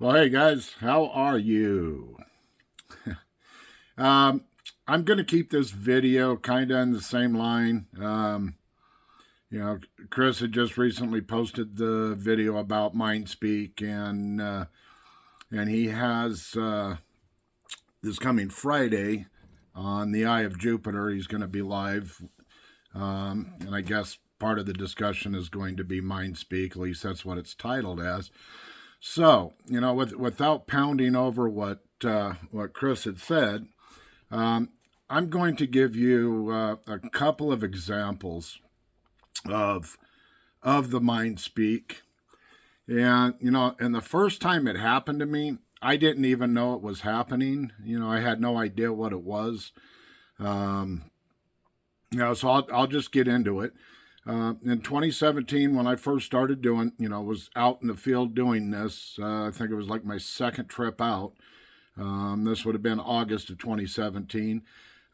Well, hey guys, how are you? um, I'm going to keep this video kind of in the same line. You know, Chris had just recently posted the video about Mindspeak, and he has this coming Friday on the Eye of Jupiter. He's going to be live, and I guess part of the discussion is going to be Mindspeak. At least that's what it's titled as. So, without pounding over what Chris had said, I'm going to give you a couple of examples of the mind speak. And the first time it happened to me, I didn't even know it was happening. I had no idea what it was. Um, so I'll just get into it. In 2017, when I first started doing, was out in the field doing this. I think it was like my second trip out. This would have been August of 2017.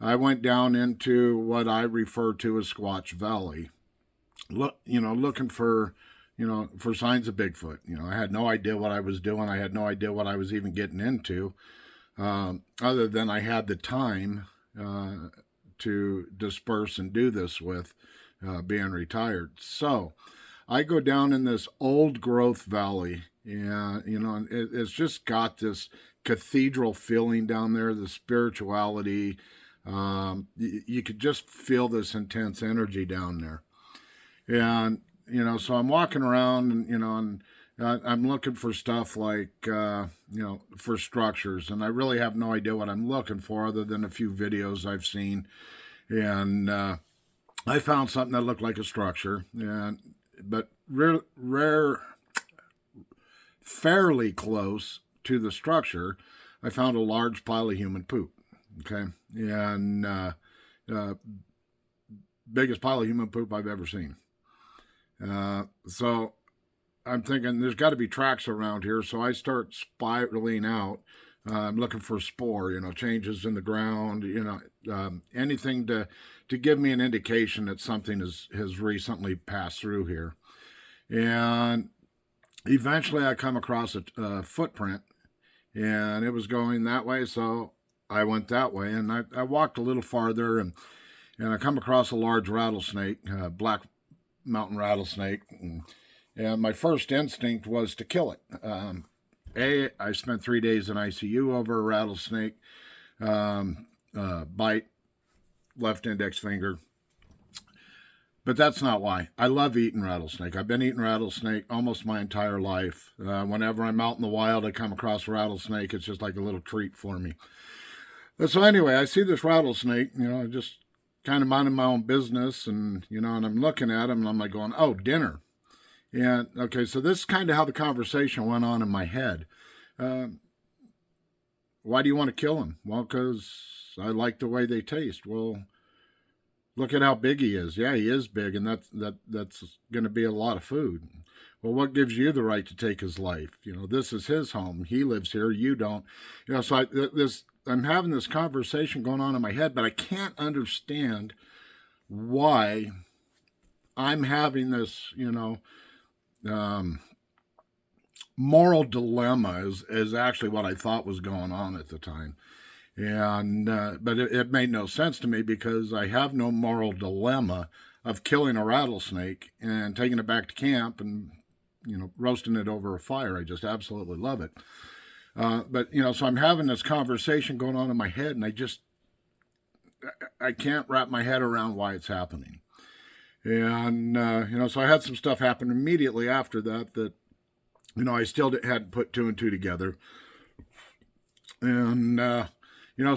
I went down into what I refer to as Squatch Valley, looking for, for signs of Bigfoot. I had no idea what I was doing. I had no idea what I was even getting into, other than I had the time to disperse and do this with. Being retired. So I go down in this old growth valley, and it's just got this cathedral feeling down there, the spirituality. You could just feel this intense energy down there. And so I'm walking around, and I'm looking for stuff like for structures, and I really have no idea what I'm looking for other than a few videos I've seen. And I found something that looked like a structure, but fairly close to the structure, I found a large pile of human poop. Okay, and biggest pile of human poop I've ever seen. So I'm thinking there's got to be tracks around here. So I start spiraling out. I'm looking for spore, changes in the ground, anything to give me an indication that something has recently passed through here. And eventually I come across a footprint, and it was going that way, so I went that way. And I walked a little farther, and I come across a large rattlesnake, black mountain rattlesnake. And my first instinct was to kill it. I spent 3 days in ICU over a rattlesnake bite, left index finger. But that's not why. I love eating rattlesnake. I've been eating rattlesnake almost my entire life. Whenever I'm out in the wild, I come across a rattlesnake. It's just like a little treat for me. So anyway, I see this rattlesnake, just kind of minding my own business, and and I'm looking at him, and I'm like going, oh, dinner. And okay, so this is kind of how the conversation went on in my head. Why do you want to kill him? Well, because I like the way they taste. Well, look at how big he is. Yeah, he is big, and that's going to be a lot of food. Well, what gives you the right to take his life? This is his home. He lives here. You don't. So I'm having this conversation going on in my head, but I can't understand why I'm having this, moral dilemma is actually what I thought was going on at the time. And but it made no sense to me because I have no moral dilemma of killing a rattlesnake and taking it back to camp and roasting it over a fire. I just absolutely love it. But so I'm having this conversation going on in my head, and I can't wrap my head around why it's happening. And so I had some stuff happen immediately after that I still hadn't put two and two together. And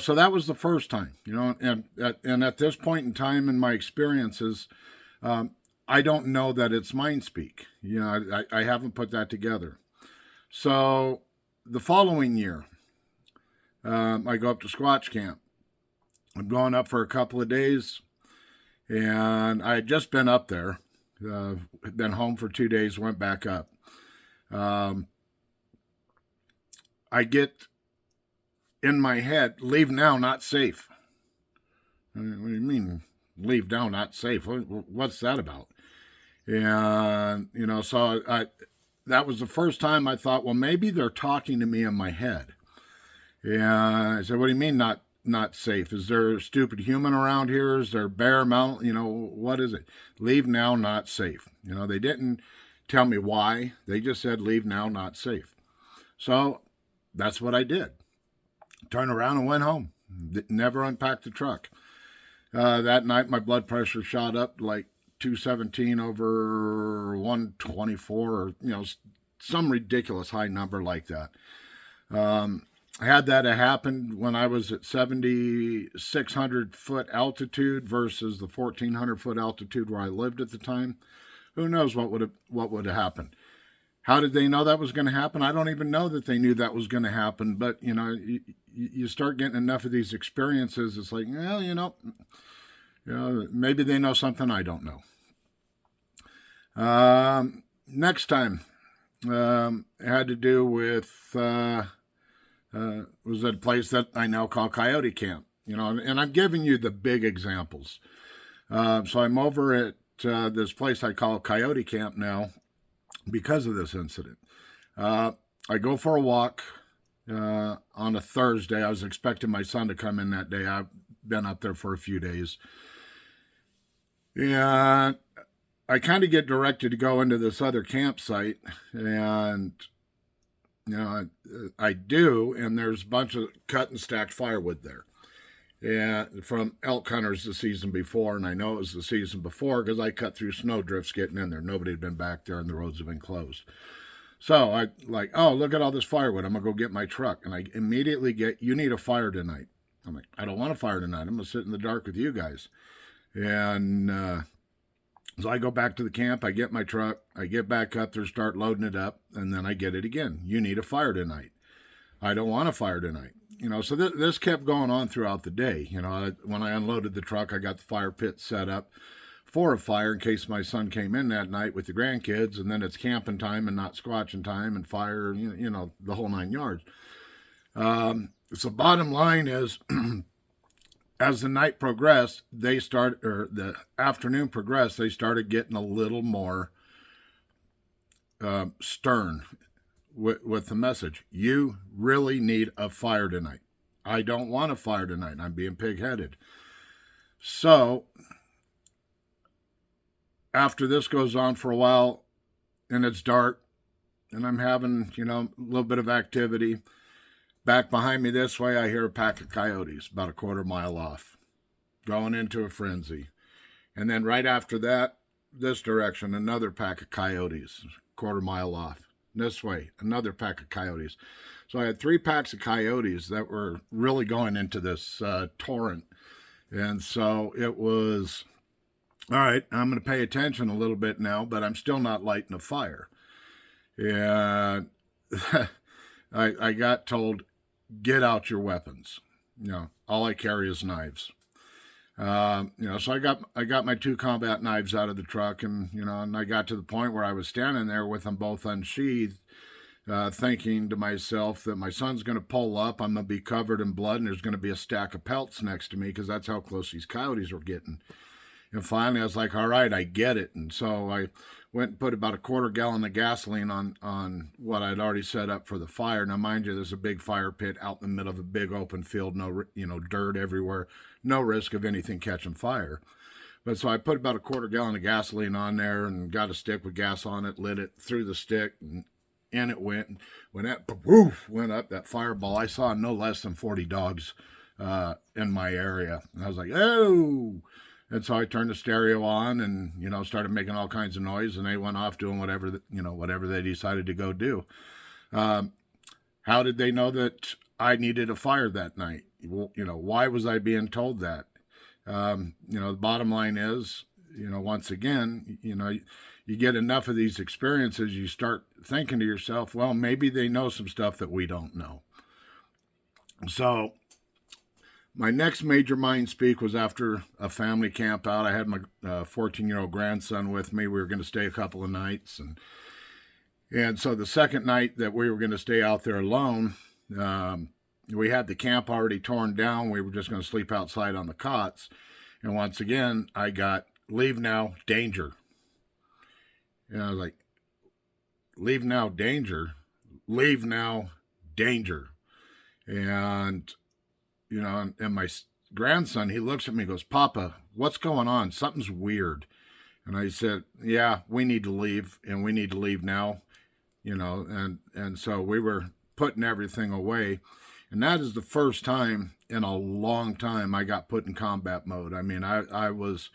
so that was the first time. And at this point in time in my experiences, I don't know that it's Mindspeak. I haven't put that together. So the following year, I go up to Squatch Camp. I'm going up for a couple of days. And I had just been up there, been home for 2 days, went back up. I get in my head, leave now, not safe. What do you mean, leave now, not safe? What's that about? And, so that was the first time I thought, well, maybe they're talking to me in my head. Yeah, I said, what do you mean not safe? Is there a stupid human around here? Is there bear mountain? What is it? Leave now, not safe. They didn't tell me why. They just said, leave now, not safe. So that's what I did. Turned around and went home. Never unpacked the truck. That night, my blood pressure shot up like 217 over 124, or some ridiculous high number like that. I had that happen when I was at 7,600 foot altitude versus the 1,400 foot altitude where I lived at the time. Who knows what would have happened? How did they know that was going to happen? I don't even know that they knew that was going to happen. But you start getting enough of these experiences, it's like, well, maybe they know something I don't know. Next time, it had to do with. Was at a place that I now call Coyote Camp, and I'm giving you the big examples. So I'm over at this place I call Coyote Camp now because of this incident. I go for a walk on a Thursday. I was expecting my son to come in that day. I've been up there for a few days. And I kind of get directed to go into this other campsite, and I do, and there's a bunch of cut and stacked firewood there. And from elk hunters the season before, and I know it was the season before because I cut through snowdrifts getting in there. Nobody had been back there, and the roads have been closed. So I oh, look at all this firewood. I'm going to go get my truck. And I immediately get, you need a fire tonight. I'm like, I don't want a fire tonight. I'm going to sit in the dark with you guys. And so I go back to the camp, I get my truck, I get back up there, start loading it up, and then I get it again. You need a fire tonight. I don't want a fire tonight. So this kept going on throughout the day. When I unloaded the truck, I got the fire pit set up for a fire in case my son came in that night with the grandkids, and then it's camping time and not squatching time and fire, the whole 9 yards. So bottom line is, as the night progressed, the afternoon progressed, they started getting a little more stern with the message. You really need a fire tonight. I don't want a fire tonight. I'm being pig-headed. So after this goes on for a while, and it's dark, and I'm having, a little bit of activity, back behind me this way, I hear a pack of coyotes about a quarter mile off, going into a frenzy. And then right after that, this direction, another pack of coyotes, quarter mile off. This way, another pack of coyotes. So I had 3 packs of coyotes that were really going into this torrent. And so it was, all right, I'm going to pay attention a little bit now, but I'm still not lighting a fire. And I got told, get out your weapons. All I carry is knives. So I got my 2 combat knives out of the truck, and and I got to the point where I was standing there with them both unsheathed, thinking to myself that my son's going to pull up, I'm going to be covered in blood, and there's going to be a stack of pelts next to me because that's how close these coyotes were getting. And finally, I was like, all right, I get it. And so I went and put about a quarter gallon of gasoline on what I'd already set up for the fire. Now, mind you, there's a big fire pit out in the middle of a big open field, no, dirt everywhere, no risk of anything catching fire. But so I put about a quarter gallon of gasoline on there and got a stick with gas on it, lit it, threw the stick, and in it went. And when that poof went up, that fireball, I saw no less than 40 dogs in my area. And I was like, oh! And so I turned the stereo on and, started making all kinds of noise, and they went off doing whatever they decided to go do. How did they know that I needed a fire that night? Why was I being told that? The bottom line is, once again, you get enough of these experiences, you start thinking to yourself, well, maybe they know some stuff that we don't know. So my next major Mindspeak was after a family camp out. I had my 14-year-old grandson with me. We were going to stay a couple of nights. And so the second night that we were going to stay out there alone, we had the camp already torn down. We were just going to sleep outside on the cots. And once again, I got, leave now, danger. And I was like, leave now, danger. Leave now, danger. And, and my grandson, he looks at me and goes, Papa, what's going on? Something's weird. And I said, yeah, we need to leave, and we need to leave now, and so we were putting everything away. And that is the first time in a long time I got put in combat mode. I mean, I was,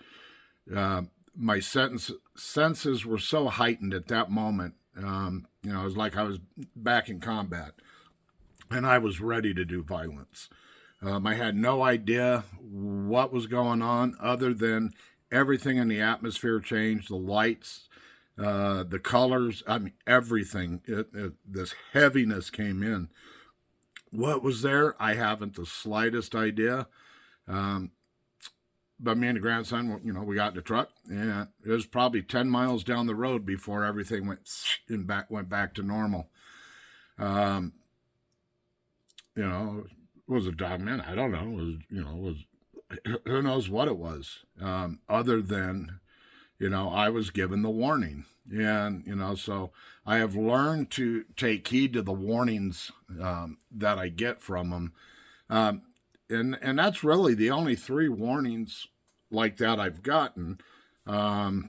my senses were so heightened at that moment. It was like I was back in combat, and I was ready to do violence. I had no idea what was going on other than everything in the atmosphere changed, the lights, the colors, I mean, everything. This heaviness came in. What was there? I haven't the slightest idea. But me and the grandson, we got in the truck, and it was probably 10 miles down the road before everything went back to normal. Was a dog, man? I don't know. Who knows what it was? Other than, I was given the warning, and so I have learned to take heed to the warnings that I get from them, and that's really the only 3 warnings like that I've gotten, as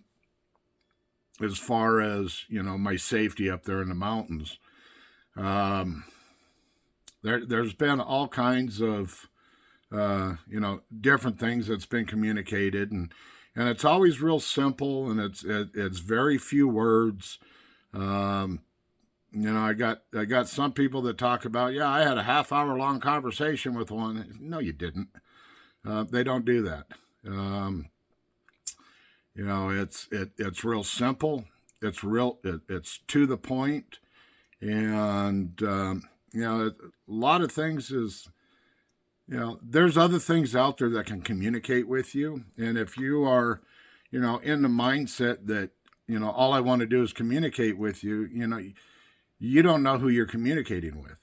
far as my safety up there in the mountains. There's been all kinds of different things that's been communicated, and it's always real simple, and it's very few words. I got some people that talk about, I had a half-hour long conversation with one. No, you didn't. They don't do that. It's real simple. It's to the point, and a lot of things is, there's other things out there that can communicate with you. And if you are, in the mindset that, all I want to do is communicate with you, you don't know who you're communicating with.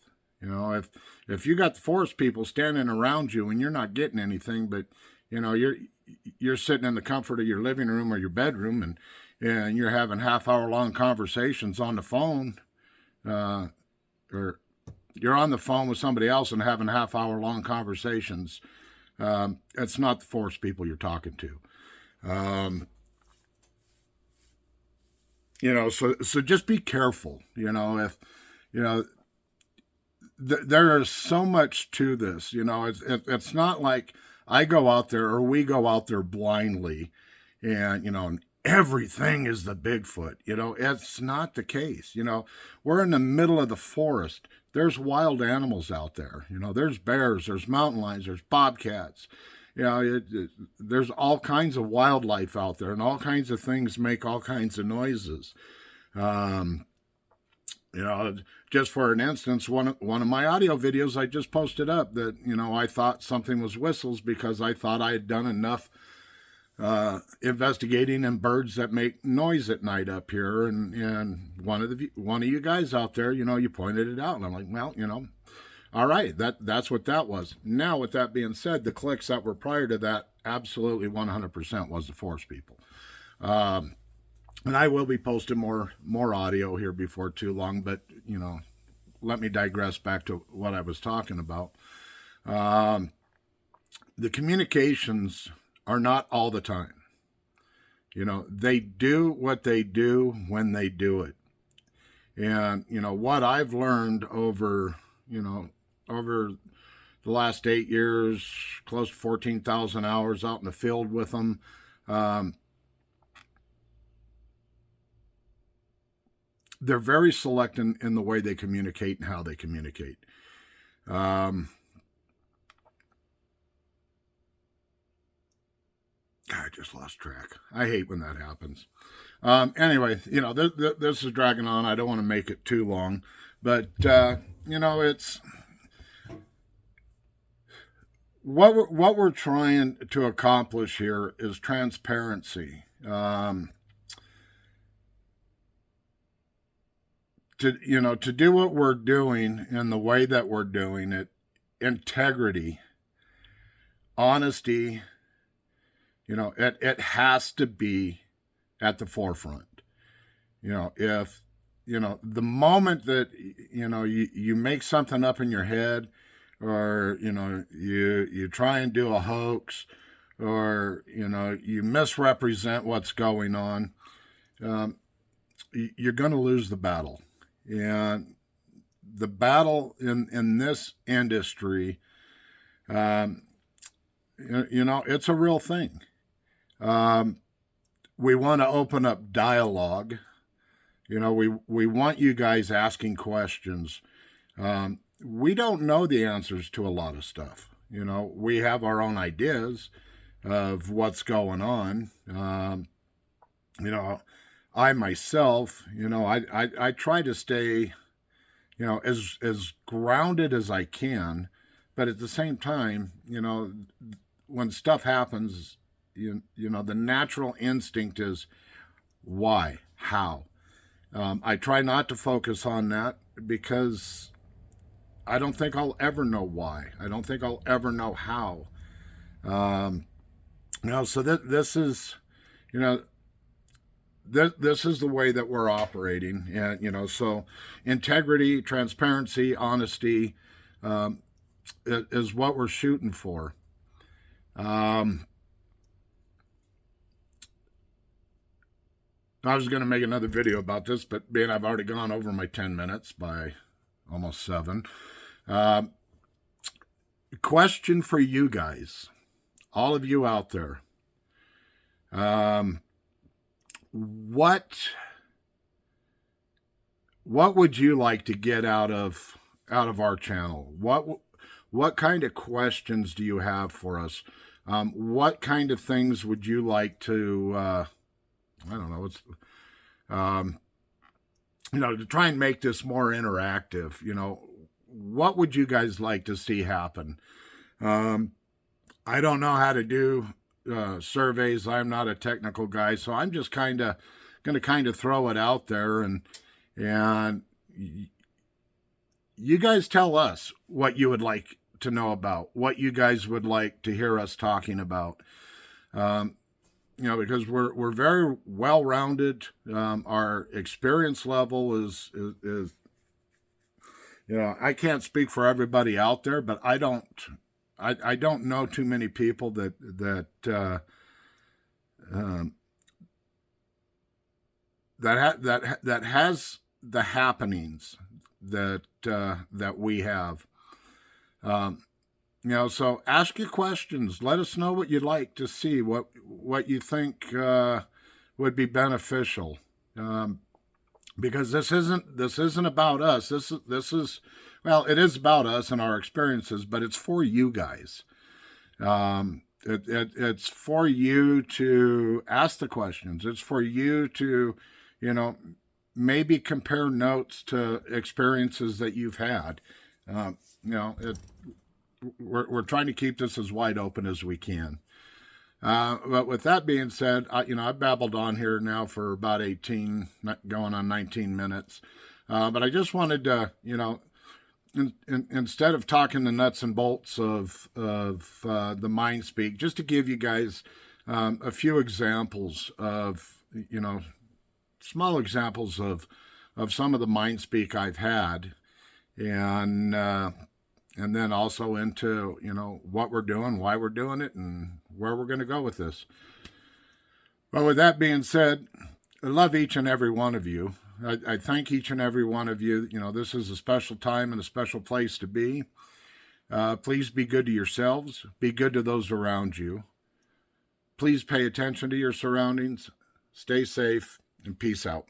If you got the forest people standing around you and you're not getting anything, but, you're sitting in the comfort of your living room or your bedroom, and you're having half-hour long conversations on the phone, or you're on the phone with somebody else and having half-hour long conversations, it's not the forest people you're talking to. So just be careful. If there is so much to this. It's not like I go out there or we go out there blindly, and everything is the Bigfoot. It's not the case. We're in the middle of the forest. There's wild animals out there. There's bears, there's mountain lions, there's bobcats. There's all kinds of wildlife out there, and all kinds of things make all kinds of noises. Just for an instance, one of my audio videos I just posted up that, I thought something was whistles because I thought I had done enough investigating in birds that make noise at night up here, and one of you guys out there, you pointed it out, and I'm like, well, all right, that's what that was. Now, with that being said, the clicks that were prior to that, absolutely 100% was the forest people. And I will be posting more audio here before too long, but let me digress back to what I was talking about. The communications are not all the time. They do what they do when they do it. And, what I've learned over the last 8 years, close to 14,000 hours out in the field with them, they're very select in the way they communicate and how they communicate. I just lost track. I hate when that happens. Anyway, this is dragging on. I don't want to make it too long, but it's what we're trying to accomplish here is transparency. To do what we're doing in the way that we're doing it, integrity, honesty, it has to be at the forefront. If the moment that, you make something up in your head, or, you try and do a hoax, or, you misrepresent what's going on, you're going to lose the battle. And the battle in this industry, it's a real thing. We want to open up dialogue. We want you guys asking questions. We don't know the answers to a lot of stuff. We have our own ideas of what's going on. I myself, I try to stay, as grounded as I can, but at the same time, when stuff happens, the natural instinct is why, how. I try not to focus on that because I don't think I'll ever know why. I don't think I'll ever know how. So this is, this is the way that we're operating. And, so integrity, transparency, honesty is what we're shooting for. I was going to make another video about this, but being I've already gone over my 10 minutes by almost 7. Question for you guys, all of you out there. What would you like to get out of our channel? What kind of questions do you have for us? What kind of things would you like to I don't know, to try and make this more interactive, what would you guys like to see happen? I don't know how to do surveys. I'm not a technical guy, so I'm just going to throw it out there, and you guys tell us what you would like to know about, what you guys would like to hear us talking about. Because we're very well-rounded. Our experience level is I can't speak for everybody out there, but I don't know too many people that has the happenings that we have. So ask your questions. Let us know what you'd like to see, what you think would be beneficial. Because this isn't about us. This is well, it is about us and our experiences, but it's for you guys. It's for you to ask the questions. It's for you to, maybe compare notes to experiences that you've had. We're trying to keep this as wide open as we can. But with that being said, I've babbled on here now for about 18, going on 19 minutes. But I just wanted to, instead of talking the nuts and bolts of the Mindspeak, just to give you guys a few examples of, small examples of some of the Mindspeak I've had, and then also into, what we're doing, why we're doing it, and where we're going to go with this. But with that being said, I love each and every one of you. I thank each and every one of you. This is a special time and a special place to be. Please be good to yourselves. Be good to those around you. Please pay attention to your surroundings. Stay safe, and peace out.